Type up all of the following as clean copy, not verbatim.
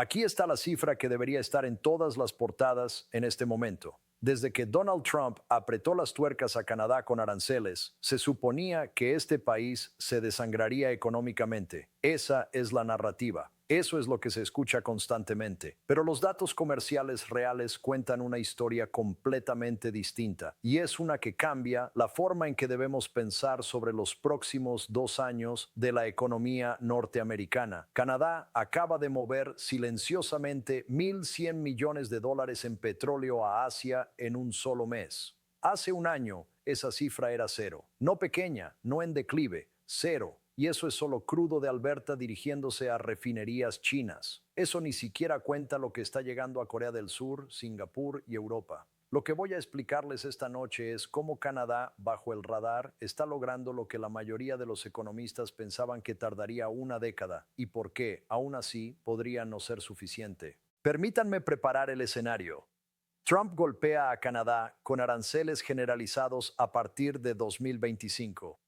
Aquí está la cifra que debería estar en todas las portadas en este momento. Desde que Donald Trump apretó las tuercas a Canadá con aranceles, se suponía que este país se desangraría económicamente. Esa es la narrativa. Eso es lo que se escucha constantemente. Pero los datos comerciales reales cuentan una historia completamente distinta, y es una que cambia la forma en que debemos pensar sobre los próximos 2 años de la economía norteamericana. Canadá acaba de mover silenciosamente 1.100 millones de dólares en petróleo a Asia en un solo mes. Hace un año, esa cifra era cero. No pequeña, no en declive, cero. Y eso es solo crudo de Alberta dirigiéndose a refinerías chinas. Eso ni siquiera cuenta lo que está llegando a Corea del Sur, Singapur y Europa. Lo que voy a explicarles esta noche es cómo Canadá, bajo el radar, está logrando lo que la mayoría de los economistas pensaban que tardaría una década y por qué, aún así, podría no ser suficiente. Permítanme preparar el escenario. Trump golpea a Canadá con aranceles generalizados a partir de 2025.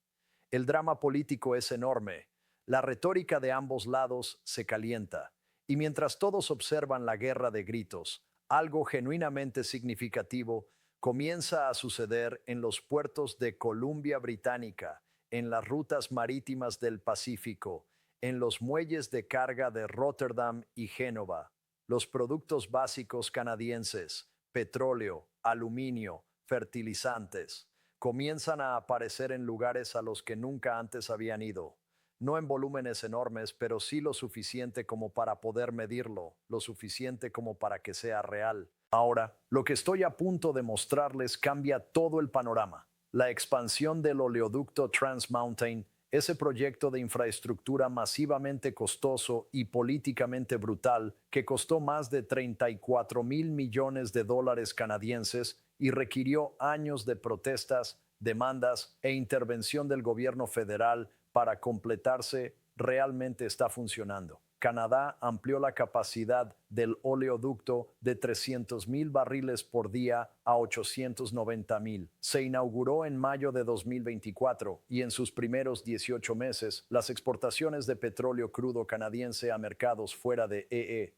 El drama político es enorme. La retórica de ambos lados se calienta. Y mientras todos observan la guerra de gritos, algo genuinamente significativo comienza a suceder en los puertos de Columbia Británica, en las rutas marítimas del Pacífico, en los muelles de carga de Rotterdam y Génova. Los productos básicos canadienses, petróleo, aluminio, fertilizantes, comienzan a aparecer en lugares a los que nunca antes habían ido. No en volúmenes enormes, pero sí lo suficiente como para poder medirlo, lo suficiente como para que sea real. Ahora, lo que estoy a punto de mostrarles cambia todo el panorama. La expansión del oleoducto Trans Mountain, ese proyecto de infraestructura masivamente costoso y políticamente brutal que costó más de 34,000 millones de dólares canadienses y requirió años de protestas, demandas e intervención del gobierno federal para completarse, realmente está funcionando. Canadá amplió la capacidad del oleoducto de 300,000 barriles por día a 890,000. Se inauguró en mayo de 2024 y en sus primeros 18 meses, las exportaciones de petróleo crudo canadiense a mercados fuera de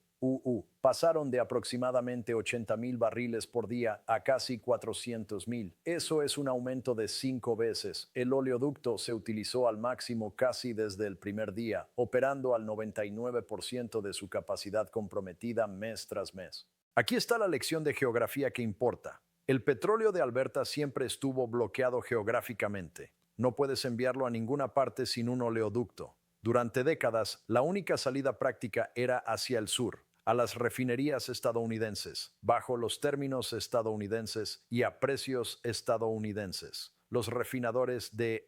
pasaron de aproximadamente 80,000 barriles por día a casi 400,000. Eso es un aumento de 5 veces. El oleoducto se utilizó al máximo casi desde el primer día, operando al 99% de su capacidad comprometida mes tras mes. Aquí está la lección de geografía que importa. El petróleo de Alberta siempre estuvo bloqueado geográficamente. No puedes enviarlo a ninguna parte sin un oleoducto. Durante décadas, la única salida práctica era hacia el sur, a las refinerías estadounidenses, bajo los términos estadounidenses y a precios estadounidenses. Los refinadores de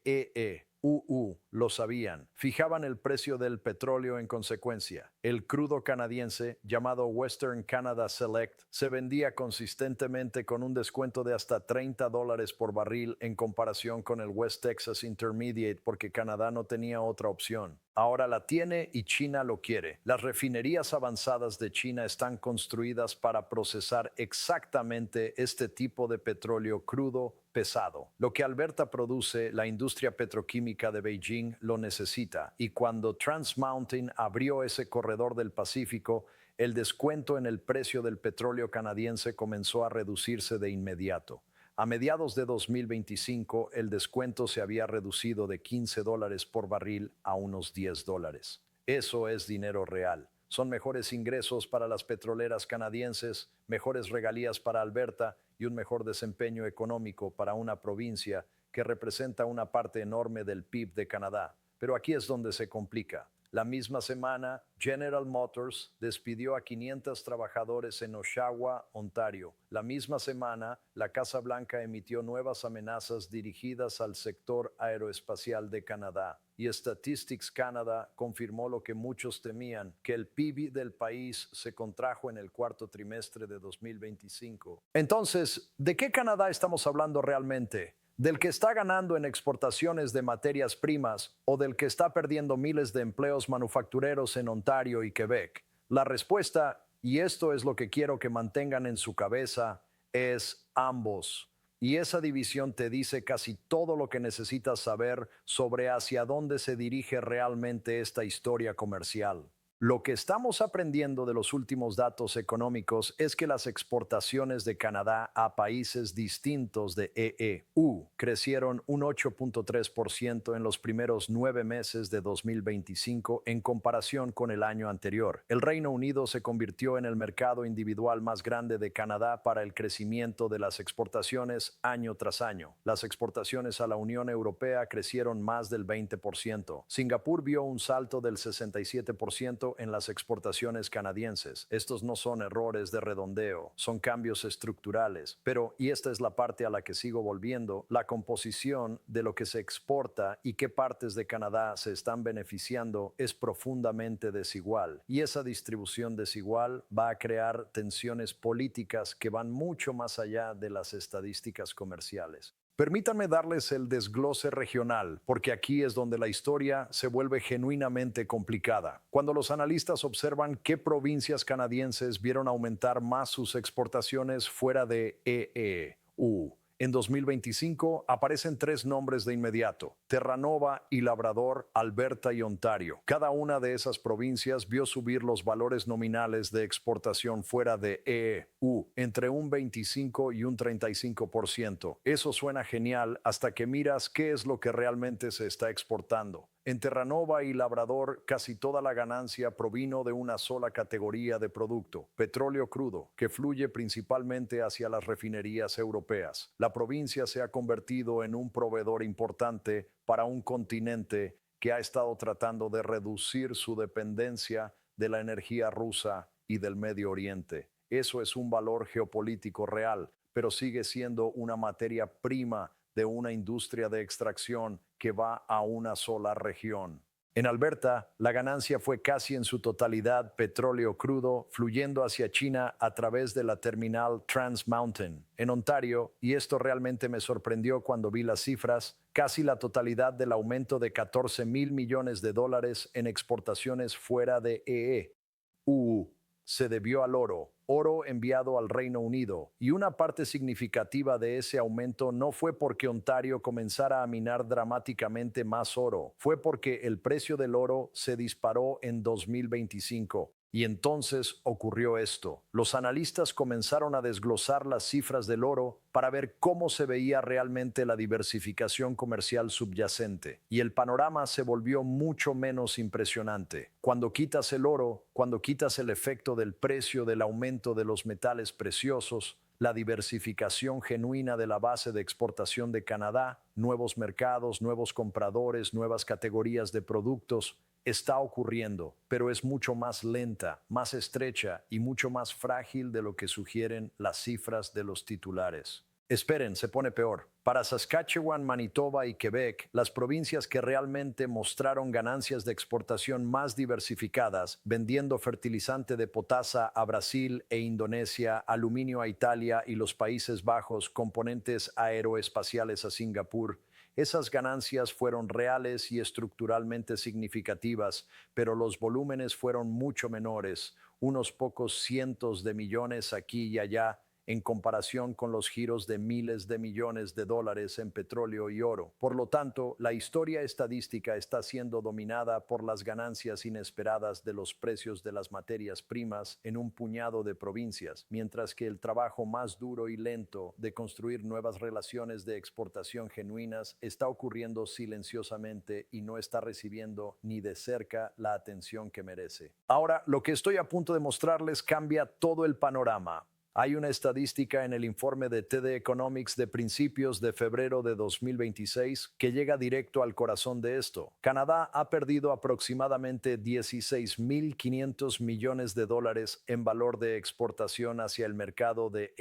lo sabían, fijaban el precio del petróleo en consecuencia. El crudo canadiense, llamado Western Canada Select, se vendía consistentemente con un descuento de hasta $30 por barril en comparación con el West Texas Intermediate porque Canadá no tenía otra opción. Ahora la tiene y China lo quiere. Las refinerías avanzadas de China están construidas para procesar exactamente este tipo de petróleo crudo pesado. Lo que Alberta produce, la industria petroquímica de Beijing lo necesita. Y cuando Trans Mountain abrió ese corredor del Pacífico, el descuento en el precio del petróleo canadiense comenzó a reducirse de inmediato. A mediados de 2025, el descuento se había reducido de $15 por barril a unos $10. Eso es dinero real. Son mejores ingresos para las petroleras canadienses, mejores regalías para Alberta y un mejor desempeño económico para una provincia que representa una parte enorme del PIB de Canadá. Pero aquí es donde se complica. La misma semana, General Motors despidió a 500 trabajadores en Oshawa, Ontario. La misma semana, la Casa Blanca emitió nuevas amenazas dirigidas al sector aeroespacial de Canadá. Y Statistics Canada confirmó lo que muchos temían, que el PIB del país se contrajo en el cuarto trimestre de 2025. Entonces, ¿de qué Canadá estamos hablando realmente? ¿Del que está ganando en exportaciones de materias primas o del que está perdiendo miles de empleos manufactureros en Ontario y Quebec? La respuesta, y esto es lo que quiero que mantengan en su cabeza, es ambos. Y esa división te dice casi todo lo que necesitas saber sobre hacia dónde se dirige realmente esta historia comercial. Lo que estamos aprendiendo de los últimos datos económicos es que las exportaciones de Canadá a países distintos de EU crecieron un 8.3% en los primeros 9 meses de 2025 en comparación con el año anterior. El Reino Unido se convirtió en el mercado individual más grande de Canadá para el crecimiento de las exportaciones año tras año. Las exportaciones a la Unión Europea crecieron más del 20%. Singapur vio un salto del 67% en las exportaciones canadienses. Estos no son errores de redondeo, son cambios estructurales. Pero, y esta es la parte a la que sigo volviendo, la composición de lo que se exporta y qué partes de Canadá se están beneficiando es profundamente desigual. Y esa distribución desigual va a crear tensiones políticas que van mucho más allá de las estadísticas comerciales. Permítanme darles el desglose regional, porque aquí es donde la historia se vuelve genuinamente complicada. Cuando los analistas observan qué provincias canadienses vieron aumentar más sus exportaciones fuera de EU, en 2025 aparecen tres nombres de inmediato: Terranova y Labrador, Alberta y Ontario. Cada una de esas provincias vio subir los valores nominales de exportación fuera de EU entre un 25 y un 35%. Eso suena genial hasta que miras qué es lo que realmente se está exportando. En Terranova y Labrador, casi toda la ganancia provino de una sola categoría de producto: petróleo crudo, que fluye principalmente hacia las refinerías europeas. La provincia se ha convertido en un proveedor importante para un continente que ha estado tratando de reducir su dependencia de la energía rusa y del Medio Oriente. Eso es un valor geopolítico real, pero sigue siendo una materia prima de una industria de extracción que va a una sola región. En Alberta, la ganancia fue casi en su totalidad petróleo crudo fluyendo hacia China a través de la terminal Trans Mountain. En Ontario, y esto realmente me sorprendió cuando vi las cifras, casi la totalidad del aumento de 14,000 millones de dólares en exportaciones fuera de EU se debió al oro enviado al Reino Unido, y una parte significativa de ese aumento no fue porque Ontario comenzara a minar dramáticamente más oro, fue porque el precio del oro se disparó en 2025. Y entonces ocurrió esto. Los analistas comenzaron a desglosar las cifras del oro para ver cómo se veía realmente la diversificación comercial subyacente. Y el panorama se volvió mucho menos impresionante. Cuando quitas el oro, cuando quitas el efecto del precio del aumento de los metales preciosos, la diversificación genuina de la base de exportación de Canadá, nuevos mercados, nuevos compradores, nuevas categorías de productos, está ocurriendo, pero es mucho más lenta, más estrecha y mucho más frágil de lo que sugieren las cifras de los titulares. Esperen, se pone peor. Para Saskatchewan, Manitoba y Quebec, las provincias que realmente mostraron ganancias de exportación más diversificadas, vendiendo fertilizante de potasa a Brasil e Indonesia, aluminio a Italia y los Países Bajos, componentes aeroespaciales a Singapur, esas ganancias fueron reales y estructuralmente significativas, pero los volúmenes fueron mucho menores, unos pocos cientos de millones aquí y allá, en comparación con los giros de miles de millones de dólares en petróleo y oro. Por lo tanto, la historia estadística está siendo dominada por las ganancias inesperadas de los precios de las materias primas en un puñado de provincias, mientras que el trabajo más duro y lento de construir nuevas relaciones de exportación genuinas está ocurriendo silenciosamente y no está recibiendo ni de cerca la atención que merece. Ahora, lo que estoy a punto de mostrarles cambia todo el panorama. Hay una estadística en el informe de TD Economics de principios de febrero de 2026 que llega directo al corazón de esto. Canadá ha perdido aproximadamente 16,500 millones de dólares en valor de exportación hacia el mercado de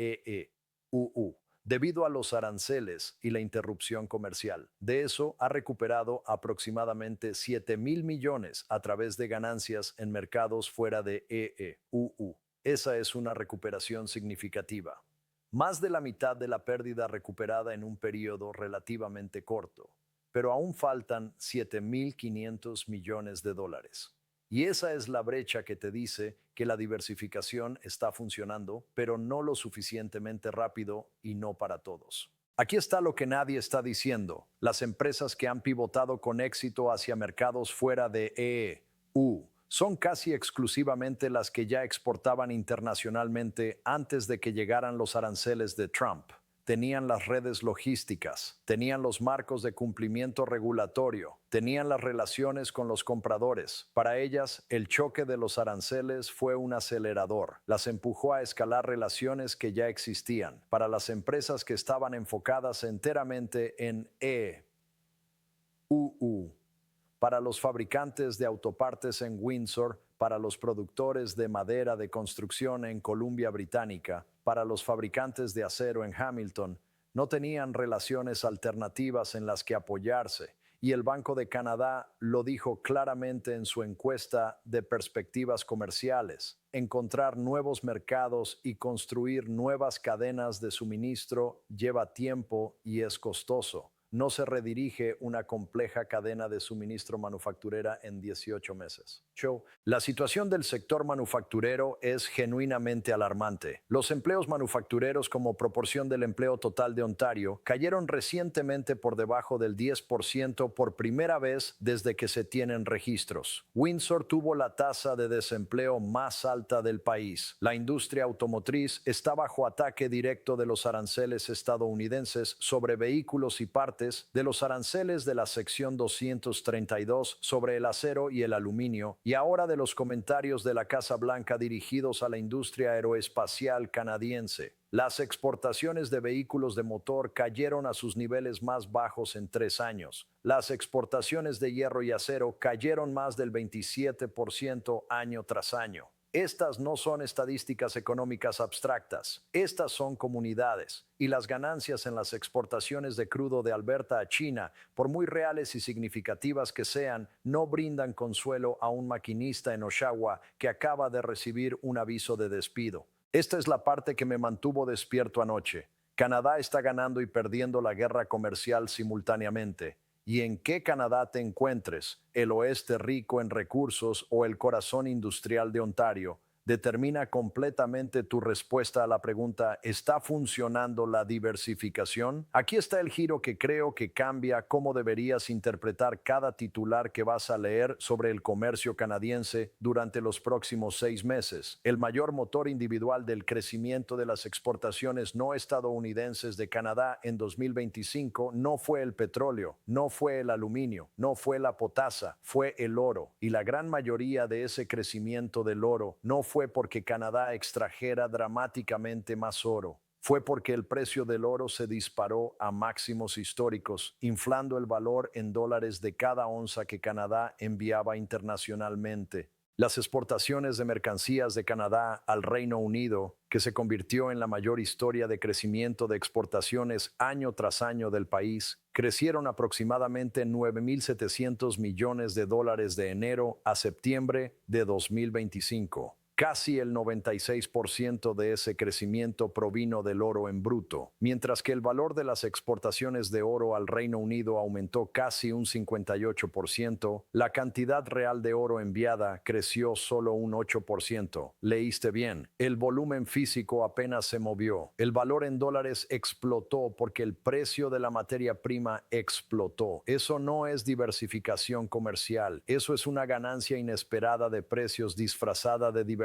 EU debido a los aranceles y la interrupción comercial. De eso ha recuperado aproximadamente 7,000 millones a través de ganancias en mercados fuera de EU. Esa es una recuperación significativa. Más de la mitad de la pérdida recuperada en un periodo relativamente corto, pero aún faltan 7,500 millones de dólares. Y esa es la brecha que te dice que la diversificación está funcionando, pero no lo suficientemente rápido y no para todos. Aquí está lo que nadie está diciendo. Las empresas que han pivotado con éxito hacia mercados fuera de EU son casi exclusivamente las que ya exportaban internacionalmente antes de que llegaran los aranceles de Trump. Tenían las redes logísticas, tenían los marcos de cumplimiento regulatorio, tenían las relaciones con los compradores. Para ellas, el choque de los aranceles fue un acelerador. Las empujó a escalar relaciones que ya existían. Para las empresas que estaban enfocadas enteramente en para los fabricantes de autopartes en Windsor, para los productores de madera de construcción en Columbia Británica, para los fabricantes de acero en Hamilton, no tenían relaciones alternativas en las que apoyarse, y el Banco de Canadá lo dijo claramente en su encuesta de perspectivas comerciales. Encontrar nuevos mercados y construir nuevas cadenas de suministro lleva tiempo y es costoso. No se redirige una compleja cadena de suministro manufacturera en 18 meses. La situación del sector manufacturero es genuinamente alarmante. Los empleos manufactureros como proporción del empleo total de Ontario cayeron recientemente por debajo del 10% por primera vez desde que se tienen registros. Windsor tuvo la tasa de desempleo más alta del país. La industria automotriz está bajo ataque directo de los aranceles estadounidenses sobre vehículos y partes, de los aranceles de la sección 232 sobre el acero y el aluminio, y ahora de los comentarios de la Casa Blanca dirigidos a la industria aeroespacial canadiense. Las exportaciones de vehículos de motor cayeron a sus niveles más bajos en 3 años. Las exportaciones de hierro y acero cayeron más del 27% año tras año. Estas no son estadísticas económicas abstractas, estas son comunidades, y las ganancias en las exportaciones de crudo de Alberta a China, por muy reales y significativas que sean, no brindan consuelo a un maquinista en Oshawa que acaba de recibir un aviso de despido. Esta es la parte que me mantuvo despierto anoche. Canadá está ganando y perdiendo la guerra comercial simultáneamente. Y en qué Canadá te encuentres, el oeste rico en recursos o el corazón industrial de Ontario, determina completamente tu respuesta a la pregunta: ¿está funcionando la diversificación? Aquí está el giro que creo que cambia cómo deberías interpretar cada titular que vas a leer sobre el comercio canadiense durante los próximos 6 meses. El mayor motor individual del crecimiento de las exportaciones no estadounidenses de Canadá en 2025 no fue el petróleo, no fue el aluminio, no fue la potasa, fue el oro. Y la gran mayoría de ese crecimiento del oro no fue porque Canadá extrajera dramáticamente más oro. Fue porque el precio del oro se disparó a máximos históricos, inflando el valor en dólares de cada onza que Canadá enviaba internacionalmente. Las exportaciones de mercancías de Canadá al Reino Unido, que se convirtió en la mayor historia de crecimiento de exportaciones año tras año del país, crecieron aproximadamente 9.700 millones de dólares de enero a septiembre de 2025. Casi el 96% de ese crecimiento provino del oro en bruto, mientras que el valor de las exportaciones de oro al Reino Unido aumentó casi un 58%, la cantidad real de oro enviada creció solo un 8%. Leíste bien, el volumen físico apenas se movió. El valor en dólares explotó porque el precio de la materia prima explotó. Eso no es diversificación comercial, eso es una ganancia inesperada de precios disfrazada de diversificación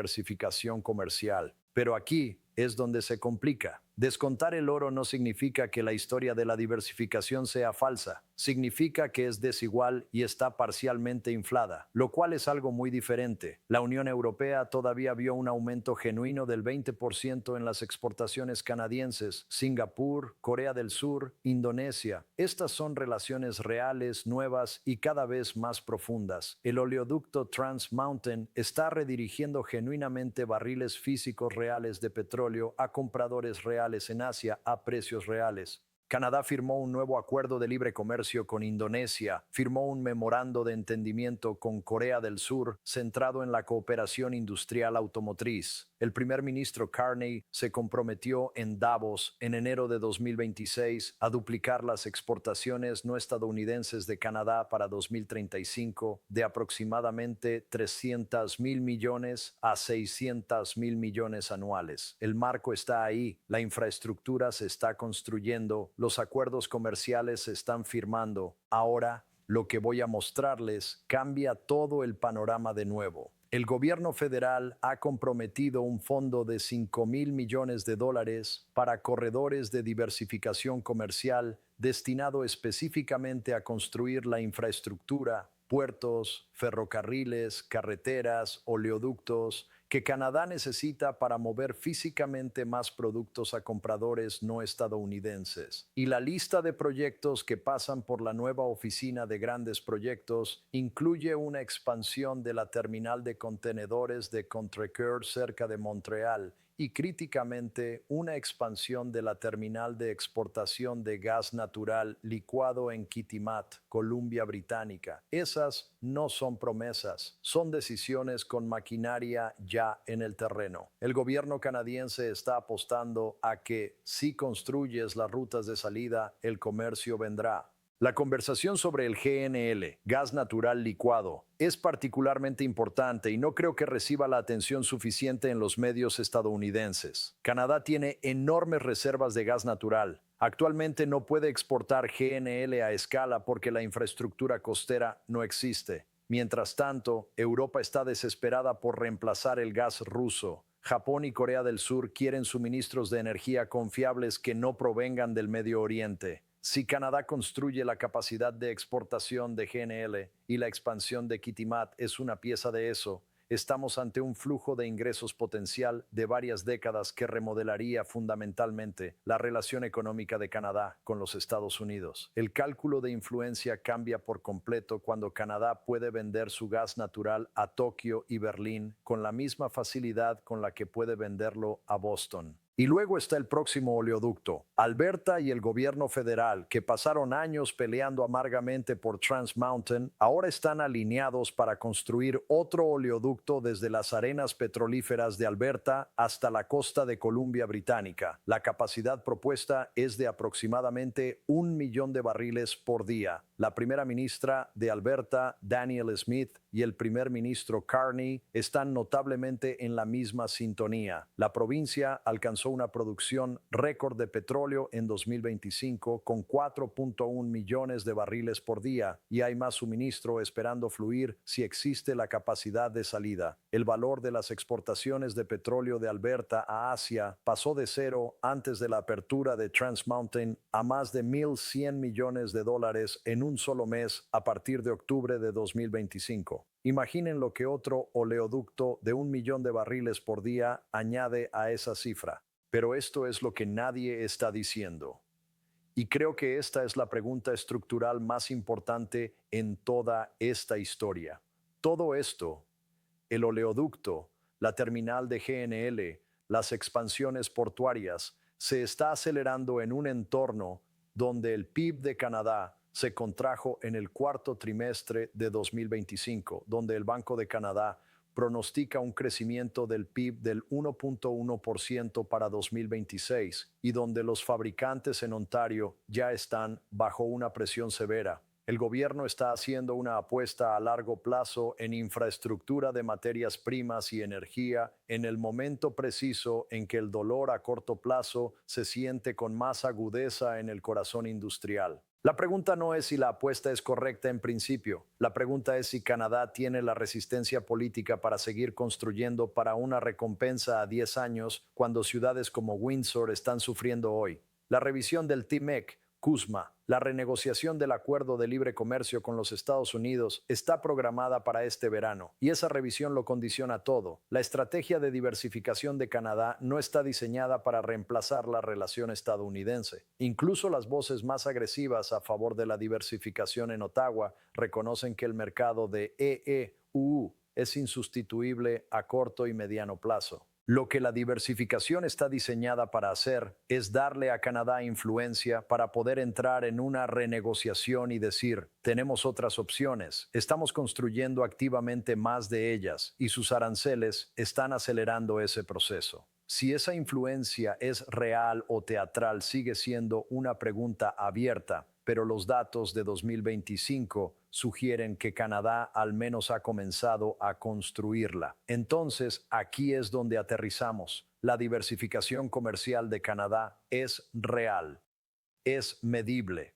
comercial. Pero aquí es donde se complica. Descontar el oro no significa que la historia de la diversificación sea falsa. Significa que es desigual y está parcialmente inflada, lo cual es algo muy diferente. La Unión Europea todavía vio un aumento genuino del 20% en las exportaciones canadienses. Singapur, Corea del Sur, Indonesia. Estas son relaciones reales, nuevas y cada vez más profundas. El oleoducto Trans Mountain está redirigiendo genuinamente barriles físicos reales de petróleo a compradores reales en Asia a precios reales. Canadá firmó un nuevo acuerdo de libre comercio con Indonesia, firmó un memorando de entendimiento con Corea del Sur centrado en la cooperación industrial automotriz. El primer ministro Carney se comprometió en Davos en enero de 2026 a duplicar las exportaciones no estadounidenses de Canadá para 2035 de aproximadamente 300,000 millones a 600,000 millones anuales. El marco está ahí, la infraestructura se está construyendo, los acuerdos comerciales se están firmando. Ahora Lo que voy a mostrarles cambia todo el panorama de nuevo. El gobierno federal ha comprometido un fondo de $5,000 millones para corredores de diversificación comercial destinado específicamente a construir la infraestructura, puertos, ferrocarriles, carreteras, oleoductos, que Canadá necesita para mover físicamente más productos a compradores no estadounidenses. Y la lista de proyectos que pasan por la nueva oficina de grandes proyectos incluye una expansión de la terminal de contenedores de Contrecoeur cerca de Montreal y críticamente una expansión de la terminal de exportación de gas natural licuado en Kitimat, Columbia Británica. Esas no son promesas, son decisiones con maquinaria ya en el terreno. El gobierno canadiense está apostando a que si construyes las rutas de salida, el comercio vendrá. La conversación sobre el GNL, gas natural licuado, es particularmente importante y no creo que reciba la atención suficiente en los medios estadounidenses. Canadá tiene enormes reservas de gas natural. Actualmente no puede exportar GNL a escala porque la infraestructura costera no existe. Mientras tanto, Europa está desesperada por reemplazar el gas ruso. Japón y Corea del Sur quieren suministros de energía confiables que no provengan del Medio Oriente. Si Canadá construye la capacidad de exportación de GNL y la expansión de Kitimat es una pieza de eso, estamos ante un flujo de ingresos potencial de varias décadas que remodelaría fundamentalmente la relación económica de Canadá con los Estados Unidos. El cálculo de influencia cambia por completo cuando Canadá puede vender su gas natural a Tokio y Berlín con la misma facilidad con la que puede venderlo a Boston. Y luego está el próximo oleoducto. Alberta y el gobierno federal, que pasaron años peleando amargamente por Trans Mountain, ahora están alineados para construir otro oleoducto desde las arenas petrolíferas de Alberta hasta la costa de Columbia Británica. La capacidad propuesta es de aproximadamente 1 millón de barriles por día. La primera ministra de Alberta, Danielle Smith, y el primer ministro Carney están notablemente en la misma sintonía. La provincia alcanzó una producción récord de petróleo en 2025 con 4.1 millones de barriles por día y hay más suministro esperando fluir si existe la capacidad de salida. El valor de las exportaciones de petróleo de Alberta a Asia pasó de cero antes de la apertura de Trans Mountain a más de $1,100 millones en un solo mes a partir de octubre de 2025. Imaginen lo que otro oleoducto de 1 millón de barriles por día añade a esa cifra. Pero esto es lo que nadie está diciendo. Y creo que esta es la pregunta estructural más importante en toda esta historia. Todo esto, el oleoducto, la terminal de GNL, las expansiones portuarias, se está acelerando en un entorno donde el PIB de Canadá se contrajo en el cuarto trimestre de 2025, donde el Banco de Canadá pronostica un crecimiento del PIB del 1.1% para 2026 y donde los fabricantes en Ontario ya están bajo una presión severa. El gobierno está haciendo una apuesta a largo plazo en infraestructura de materias primas y energía en el momento preciso en que el dolor a corto plazo se siente con más agudeza en el corazón industrial. La pregunta no es si la apuesta es correcta en principio. La pregunta es si Canadá tiene la resistencia política para seguir construyendo para una recompensa a 10 años cuando ciudades como Windsor están sufriendo hoy. La revisión del TMEC, CUSMA, la renegociación del Acuerdo de Libre Comercio con los Estados Unidos está programada para este verano, y esa revisión lo condiciona todo. La estrategia de diversificación de Canadá no está diseñada para reemplazar la relación estadounidense. Incluso las voces más agresivas a favor de la diversificación en Ottawa reconocen que el mercado de EEUU es insustituible a corto y mediano plazo. Lo que la diversificación está diseñada para hacer es darle a Canadá influencia para poder entrar en una renegociación y decir, tenemos otras opciones, estamos construyendo activamente más de ellas y sus aranceles están acelerando ese proceso. Si esa influencia es real o teatral sigue siendo una pregunta abierta, pero los datos de 2025 sugieren que Canadá al menos ha comenzado a construirla. Entonces, aquí es donde aterrizamos. La diversificación comercial de Canadá es real, es medible,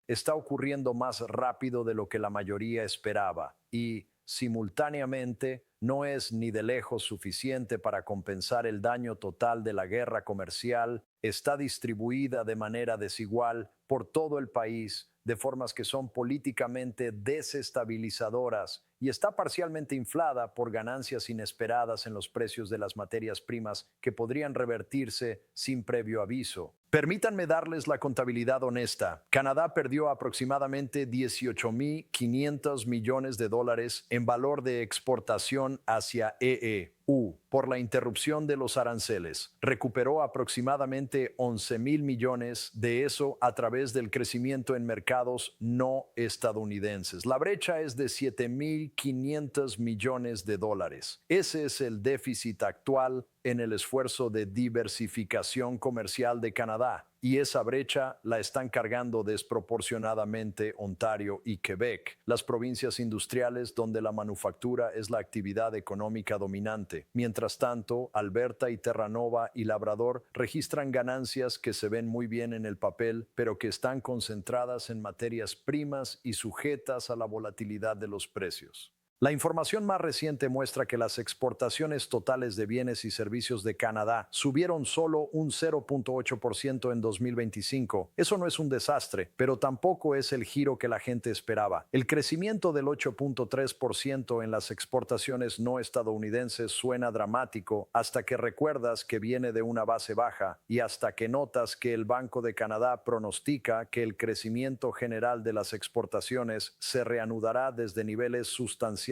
está ocurriendo más rápido de lo que la mayoría esperaba y, simultáneamente, no es ni de lejos suficiente para compensar el daño total de la guerra comercial, está distribuida de manera desigual por todo el país, de formas que son políticamente desestabilizadoras y está parcialmente inflada por ganancias inesperadas en los precios de las materias primas que podrían revertirse sin previo aviso. Permítanme darles la contabilidad honesta. Canadá perdió aproximadamente 18.500 millones de dólares en valor de exportación hacia EU por la interrupción de los aranceles. Recuperó aproximadamente 11.000 millones de eso a través del crecimiento en mercados no estadounidenses. La brecha es de 7.500 millones de dólares. Ese es el déficit actual en el esfuerzo de diversificación comercial de Canadá, y esa brecha la están cargando desproporcionadamente Ontario y Quebec, las provincias industriales donde la manufactura es la actividad económica dominante. Mientras tanto, Alberta y Terranova y Labrador registran ganancias que se ven muy bien en el papel, pero que están concentradas en materias primas y sujetas a la volatilidad de los precios. La información más reciente muestra que las exportaciones totales de bienes y servicios de Canadá subieron solo un 0.8% en 2025. Eso no es un desastre, pero tampoco es el giro que la gente esperaba. El crecimiento del 8.3% en las exportaciones no estadounidenses suena dramático hasta que recuerdas que viene de una base baja y hasta que notas que el Banco de Canadá pronostica que el crecimiento general de las exportaciones se reanudará desde niveles sustancialmente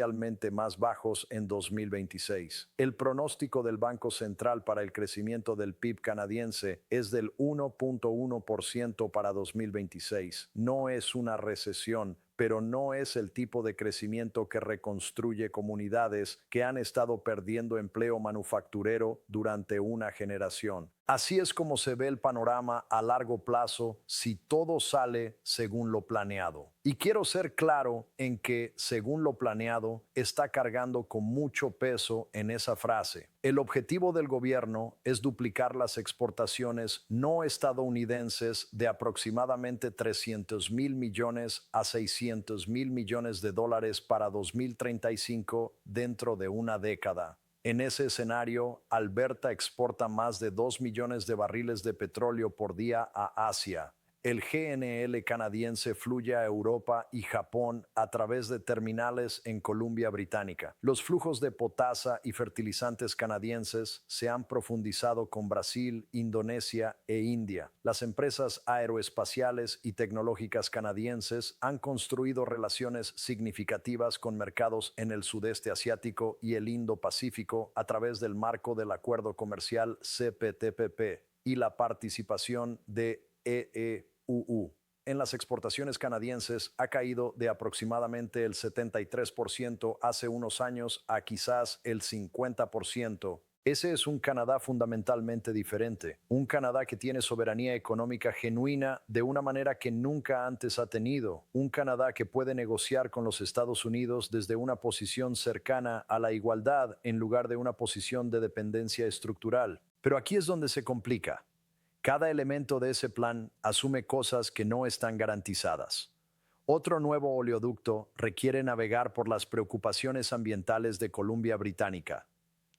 más bajos en 2026. El pronóstico del Banco Central para el crecimiento del PIB canadiense es del 1.1% para 2026. No es una recesión, pero no es el tipo de crecimiento que reconstruye comunidades que han estado perdiendo empleo manufacturero durante una generación. Así es como se ve el panorama a largo plazo si todo sale según lo planeado. Y quiero ser claro en que, según lo planeado, está cargando con mucho peso en esa frase. El objetivo del gobierno es duplicar las exportaciones no estadounidenses de aproximadamente 300.000 millones a 600.000 millones de dólares para 2035 dentro de una década. En ese escenario, Alberta exporta más de 2 millones de barriles de petróleo por día a Asia. El GNL canadiense fluye a Europa y Japón a través de terminales en Columbia Británica. Los flujos de potasa y fertilizantes canadienses se han profundizado con Brasil, Indonesia e India. Las empresas aeroespaciales y tecnológicas canadienses han construido relaciones significativas con mercados en el sudeste asiático y el Indo-Pacífico a través del marco del acuerdo comercial CPTPP y la participación de EEUU. En las exportaciones canadienses ha caído de aproximadamente el 73% hace unos años a quizás el 50%. Ese es un Canadá fundamentalmente diferente, un Canadá que tiene soberanía económica genuina de una manera que nunca antes ha tenido, un Canadá que puede negociar con los Estados Unidos desde una posición cercana a la igualdad en lugar de una posición de dependencia estructural. Pero aquí es donde se complica. Cada elemento de ese plan asume cosas que no están garantizadas. Otro nuevo oleoducto requiere navegar por las preocupaciones ambientales de Columbia Británica,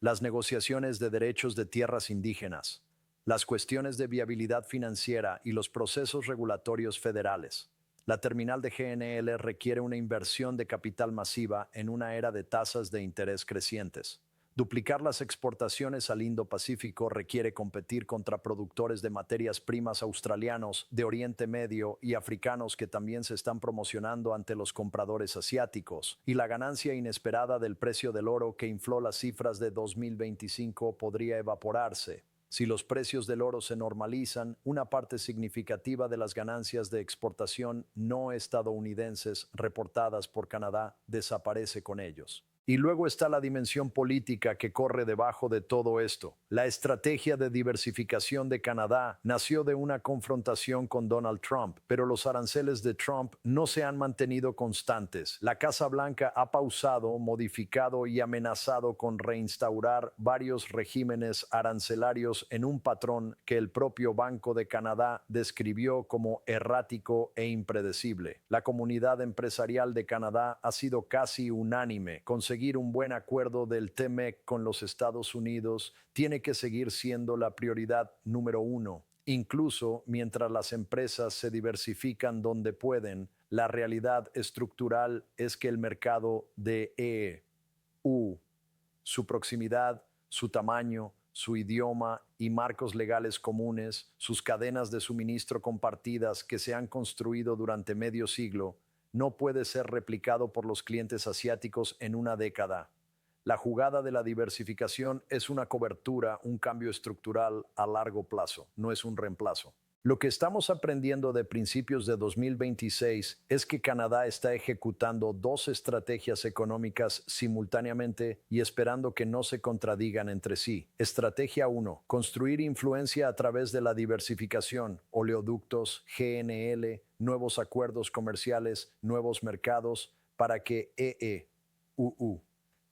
las negociaciones de derechos de tierras indígenas, las cuestiones de viabilidad financiera y los procesos regulatorios federales. La terminal de GNL requiere una inversión de capital masiva en una era de tasas de interés crecientes. Duplicar las exportaciones al Indo-Pacífico requiere competir contra productores de materias primas australianos, de Oriente Medio y africanos que también se están promocionando ante los compradores asiáticos, y la ganancia inesperada del precio del oro que infló las cifras de 2025 podría evaporarse. Si los precios del oro se normalizan, una parte significativa de las ganancias de exportación no estadounidenses reportadas por Canadá desaparece con ellos. Y luego está la dimensión política que corre debajo de todo esto. La estrategia de diversificación de Canadá nació de una confrontación con Donald Trump, pero los aranceles de Trump no se han mantenido constantes. La Casa Blanca ha pausado, modificado y amenazado con reinstaurar varios regímenes arancelarios en un patrón que el propio Banco de Canadá describió como errático e impredecible. La comunidad empresarial de Canadá ha sido casi unánime. Conseguir un buen acuerdo del TMEC con los Estados Unidos tiene que seguir siendo la prioridad número uno. Incluso mientras las empresas se diversifican donde pueden, la realidad estructural es que el mercado de EU, su proximidad, su tamaño, su idioma y marcos legales comunes, sus cadenas de suministro compartidas que se han construido durante medio siglo, no puede ser replicado por los clientes asiáticos en una década. La jugada de la diversificación es una cobertura, un cambio estructural a largo plazo, no es un reemplazo. Lo que estamos aprendiendo de principios de 2026 es que Canadá está ejecutando dos estrategias económicas simultáneamente y esperando que no se contradigan entre sí. Estrategia 1. Construir influencia a través de la diversificación, oleoductos, GNL, nuevos acuerdos comerciales, nuevos mercados, para que EU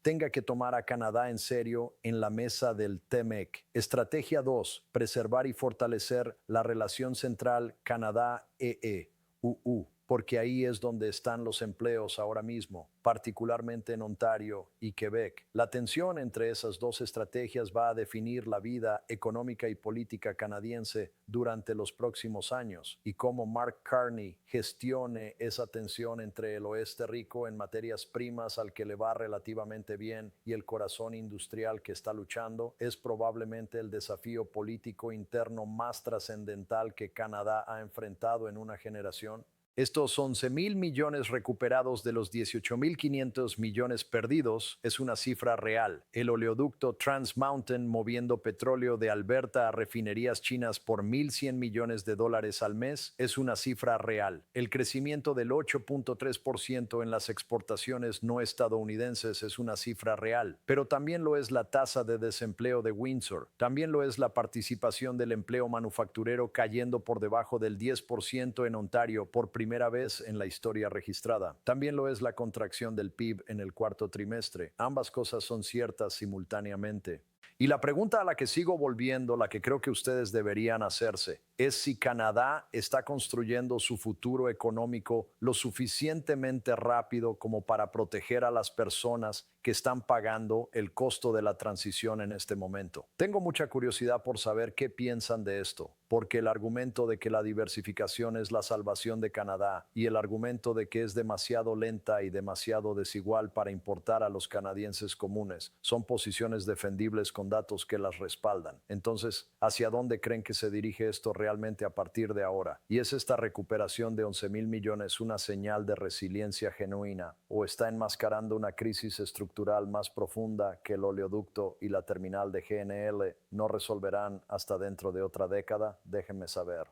tenga que tomar a Canadá en serio en la mesa del TMEC. Estrategia 2. Preservar y fortalecer la relación central Canadá-EU, porque ahí es donde están los empleos ahora mismo, particularmente en Ontario y Quebec. La tensión entre esas dos estrategias va a definir la vida económica y política canadiense durante los próximos años, y cómo Mark Carney gestione esa tensión entre el oeste rico en materias primas al que le va relativamente bien y el corazón industrial que está luchando es probablemente el desafío político interno más trascendental que Canadá ha enfrentado en una generación. Estos 11,000 millones recuperados de los 18,500 millones perdidos es una cifra real. El oleoducto Trans Mountain moviendo petróleo de Alberta a refinerías chinas por $1,100 millones al mes es una cifra real. El crecimiento del 8.3% en las exportaciones no estadounidenses es una cifra real, pero también lo es la tasa de desempleo de Windsor. También lo es la participación del empleo manufacturero cayendo por debajo del 10% en Ontario por primera vez en la historia registrada. También lo es la contracción del PIB en el cuarto trimestre. Ambas cosas son ciertas simultáneamente. Y la pregunta a la que sigo volviendo, la que creo que ustedes deberían hacerse, es si Canadá está construyendo su futuro económico lo suficientemente rápido como para proteger a las personas que están pagando el costo de la transición en este momento. Tengo mucha curiosidad por saber qué piensan de esto, porque el argumento de que la diversificación es la salvación de Canadá y el argumento de que es demasiado lenta y demasiado desigual para importar a los canadienses comunes son posiciones defendibles con datos que las respaldan. Entonces, ¿hacia dónde creen que se dirige esto realmente a partir de ahora? ¿Y es esta recuperación de 11,000 millones una señal de resiliencia genuina o está enmascarando una crisis estructural más profunda que el oleoducto y la terminal de GNL no resolverán hasta dentro de otra década? Déjenme saber.